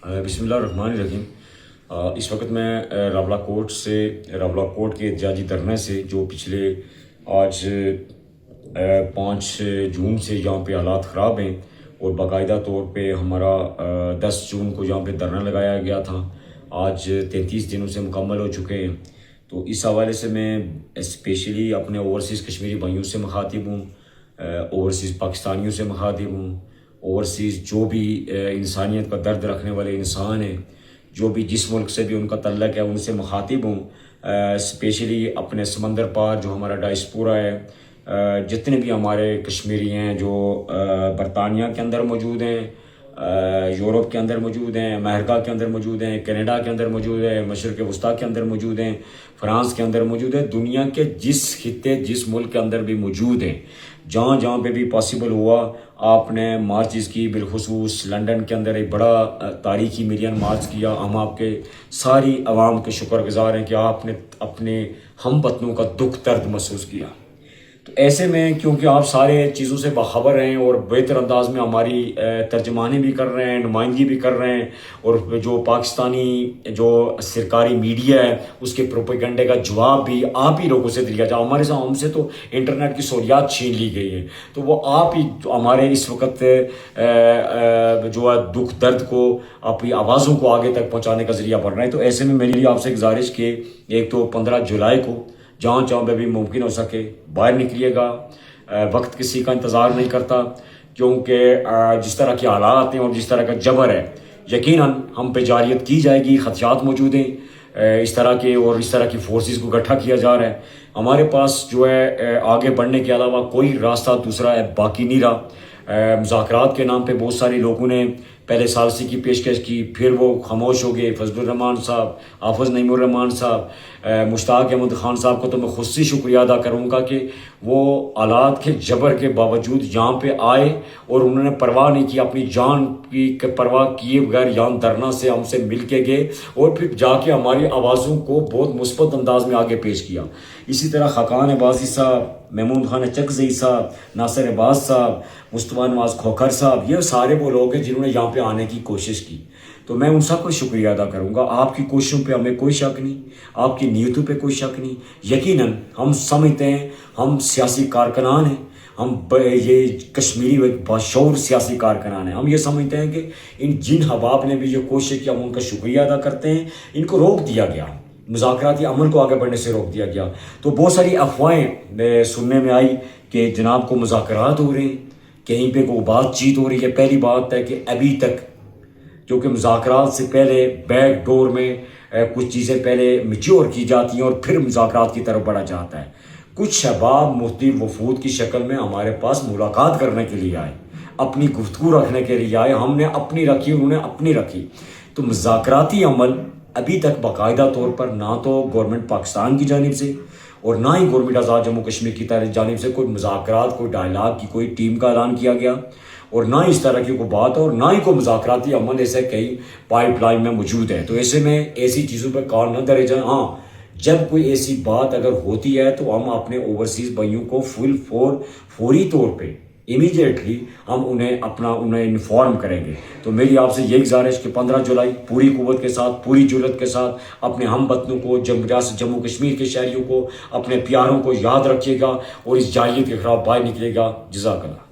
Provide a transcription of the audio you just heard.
بسم اللہ الرحمن الرحیم۔ اس وقت میں راولہ کوٹ کے احتجاجی دھرنے سے جو پچھلے آج 5 جون سے یہاں پہ حالات خراب ہیں اور باقاعدہ طور پہ ہمارا 10 جون کو یہاں پہ دھرنا لگایا گیا تھا، آج 33 دنوں سے مکمل ہو چکے ہیں۔ تو اس حوالے سے میں اسپیشلی اپنے اوورسیز کشمیری بھائیوں سے مخاطب ہوں، اوورسیز پاکستانیوں سے مخاطب ہوں، اوورسیز جو بھی انسانیت کا درد رکھنے والے انسان ہیں، جو بھی جس ملک سے بھی ان کا تعلق ہے، ان سے مخاطب ہوں۔ اسپیشلی اپنے سمندر پار جو ہمارا ڈائسپورا ہے، جتنے بھی ہمارے کشمیری ہیں جو برطانیہ کے اندر موجود ہیں، یورپ کے اندر موجود ہیں، امریکہ کے اندر موجود ہیں، کینیڈا کے اندر موجود ہیں، مشرق وسطیٰ کے اندر موجود ہیں، فرانس کے اندر موجود ہیں، دنیا کے جس خطے جس ملک کے اندر بھی موجود ہیں، جہاں جہاں پہ بھی پاسبل ہوا آپ نے مارچز کی، بالخصوص لنڈن کے اندر ایک بڑا تاریخی ملین مارچ کیا۔ ہم آپ کے ساری عوام کے شکر گزار ہیں کہ آپ نے اپنے ہم وطنوں کا دکھ درد محسوس کیا۔ تو ایسے میں کیونکہ آپ سارے چیزوں سے باخبر ہیں اور بہتر انداز میں ہماری ترجمانی بھی کر رہے ہیں، نمائندگی بھی کر رہے ہیں، اور جو پاکستانی جو سرکاری میڈیا ہے اس کے پروپیگنڈے کا جواب بھی آپ ہی لوگوں سے دیا جائے۔ ہم سے تو انٹرنیٹ کی سہولیات چھین لی گئی ہیں، تو وہ آپ ہی ہمارے اس وقت جو ہے دکھ درد کو، اپنی آوازوں کو آگے تک پہنچانے کا ذریعہ بن رہے ہیں۔ تو ایسے میں میرے لیے آپ سے گزارش کہ ایک تو 15 جولائی کو جہاں جہاں پہ بھی ممکن ہو سکے باہر نکلیے گا۔ وقت کسی کا انتظار نہیں کرتا، کیونکہ جس طرح کے حالات ہیں اور جس طرح کا جبر ہے، یقیناً ہم پہ جاریت کی جائے گی، خدشات موجود ہیں اس طرح کے، اور اس طرح کی فورسز کو اکٹھا کیا جا رہا ہے۔ ہمارے پاس جو ہے آگے بڑھنے کے علاوہ کوئی راستہ دوسرا ہے باقی نہیں رہا۔ مذاکرات کے نام پہ بہت سارے لوگوں نے پہلے ثالثی کی پیشکش کی، پھر وہ خاموش ہو گئے۔ فضل الرحمان صاحب، حافظ نعیم الرحمان صاحب، مشتاق احمد خان صاحب کو تو میں خود سے شکریہ ادا کروں گا کہ وہ حالات کے جبر کے باوجود یہاں پہ آئے اور انہوں نے پرواہ نہیں کی، اپنی جان کی پرواہ کیے بغیر یہاں دھرنا سے ہم سے مل کے گئے اور پھر جا کے ہماری آوازوں کو بہت مثبت انداز میں آگے پیش کیا۔ اسی طرح خاقان عباسی صاحب، محمود خان چکزئی صاحب، ناصر عباس صاحب، مصطفیٰ نواز کھوکھر صاحب، یہ سارے وہ لوگ ہیں جنہوں نے یہاں پہ آنے کی کوشش کی۔ تو میں ان سب کو شکریہ ادا کروں گا۔ آپ کی کوششوں پہ ہمیں کوئی شک نہیں، آپ کی نیتوں پہ کوئی شک نہیں۔ یقیناً ہم سمجھتے ہیں ہم سیاسی کارکنان ہیں، ہم یہ کشمیری باشعور سیاسی کارکنان ہیں۔ ہم یہ سمجھتے ہیں کہ جن حباب نے بھی یہ کوشش کی، ہم ان کا شکریہ ادا کرتے ہیں۔ ان کو روک دیا گیا، مذاکراتی عمل کو آگے بڑھنے سے روک دیا گیا۔ تو بہت ساری افواہیں سننے میں آئی کہ جناب کو مذاکرات ہو رہے ہیں، کہیں پہ کوئی بات چیت ہو رہی ہے۔ پہلی بات ہے کہ ابھی تک، کیونکہ مذاکرات سے پہلے بیک ڈور میں کچھ چیزیں پہلے میچور کی جاتی ہیں اور پھر مذاکرات کی طرف بڑھا جاتا ہے۔ کچھ شباب مختلف وفود کی شکل میں ہمارے پاس ملاقات کرنے کے لیے آئے، اپنی گفتگو رکھنے کے لیے آئے، ہم نے اپنی رکھی، انہوں نے اپنی رکھی۔ تو مذاکراتی عمل ابھی تک باقاعدہ طور پر نہ تو گورنمنٹ پاکستان کی جانب سے اور نہ ہی گورنمنٹ آزاد جموں کشمیر کی جانب سے کوئی مذاکرات، کوئی ڈائلاگ کی کوئی ٹیم کا اعلان کیا گیا، اور نہ ہی اس طرح کی کوئی بات، اور نہ ہی کوئی مذاکراتی عمل ایسے کئی پائپ لائن میں موجود ہے۔ تو ایسے میں ایسی چیزوں پہ کال نہ درے جائیں۔ ہاں، جب کوئی ایسی بات اگر ہوتی ہے تو ہم اپنے اوورسیز بھائیوں کو فوری طور پہ امیڈیٹلی ہم انہیں انفارم کریں گے۔ تو میری آپ سے یہ گزارش کہ 15 جولائی پوری قوت کے ساتھ، پوری جرات کے ساتھ اپنے ہم وطنوں کو، ریاست جموں کشمیر کے شہریوں کو، اپنے پیاروں کو یاد رکھیے گا اور اس جاہلیت کے خلاف باہر نکلے گا۔ جزاک اللہ۔